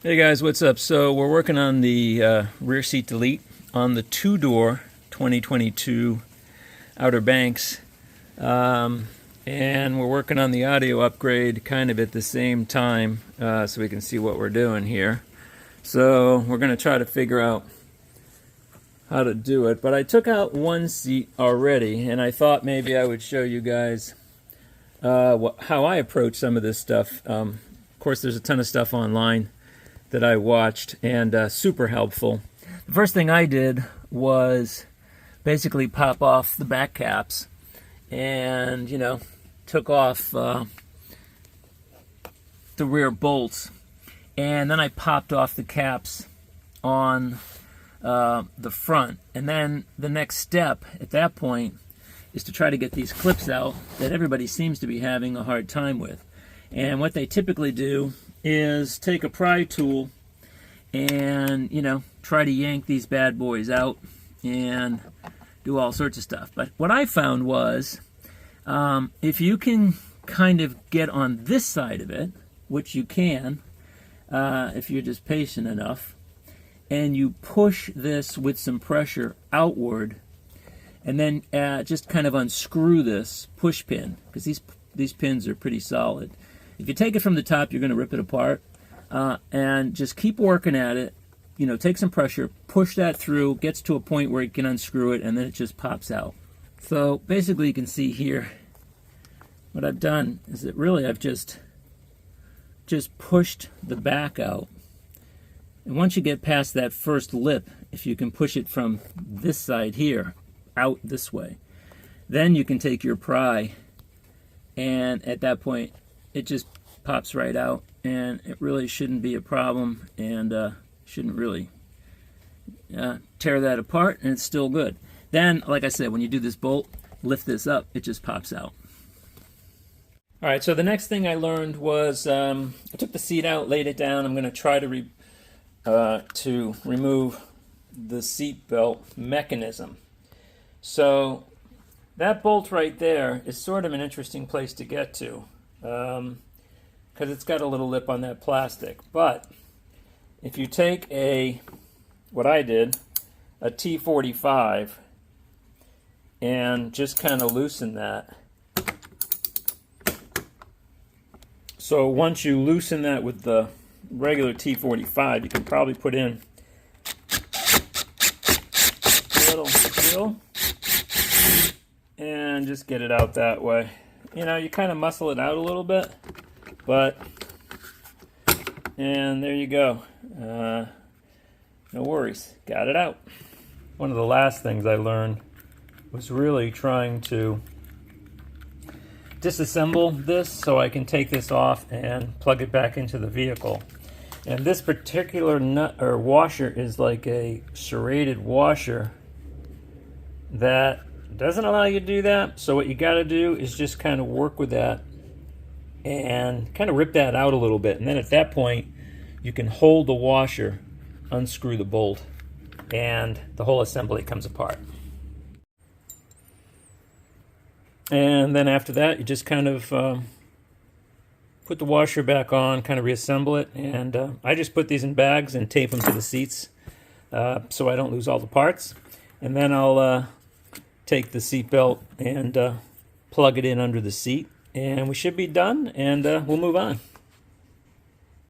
Hey guys, what's up? So we're working on the rear seat delete on the two-door 2022 Outer Banks, and we're working on the audio upgrade kind of at the same time, so we can see what we're doing here. So we're going to try to figure out how to do it, but I took out one seat already, and I thought maybe I would show you guys how I approach some of this stuff. Of course, there's a ton of stuff online that I watched, and super helpful. The first thing I did was basically pop off the back caps and, took off the rear bolts. And then I popped off the caps on the front. And then the next step at that point is to try to get these clips out that everybody seems to be having a hard time with. And what they typically do is take a pry tool and, try to yank these bad boys out and do all sorts of stuff. But what I found was if you can kind of get on this side of it, which you can if you're just patient enough, and you push this with some pressure outward, and then just kind of unscrew this push pin, because these pins are pretty solid. If you take it from the top, you're going to rip it apart, and just keep working at it. Take some pressure, push that through, gets to a point where you can unscrew it, and then it just pops out. So basically you can see here, what I've done is that really I've just pushed the back out. And once you get past that first lip, if you can push it from this side here, out this way, then you can take your pry, and at that point it just pops right out, and it really shouldn't be a problem, and shouldn't really tear that apart, and it's still good. Then, like I said, when you do this bolt, lift this up, it just pops out. All right, so the next thing I learned was I took the seat out, laid it down. I'm going to try to remove the seat belt mechanism. So that bolt right there is sort of an interesting place to get to, because it's got a little lip on that plastic. But if you take what I did, a T45, and just kind of loosen that. So once you loosen that with the regular T45, you can probably put in a little drill and just get it out that way. You kind of muscle it out a little bit, and there you go. No worries, got it out. One of the last things I learned was really trying to disassemble this so I can take this off and plug it back into the vehicle. And this particular nut or washer is like a serrated washer that doesn't allow you to do that. So what you got to do is just kind of work with that and kind of rip that out a little bit. And then at that point, you can hold the washer, unscrew the bolt, and the whole assembly comes apart. And then after that, you just kind of put the washer back on, kind of reassemble it. And I just put these in bags and tape them to the seats so I don't lose all the parts. And then I'll take the seat belt and plug it in under the seat. And we should be done, and we'll move on.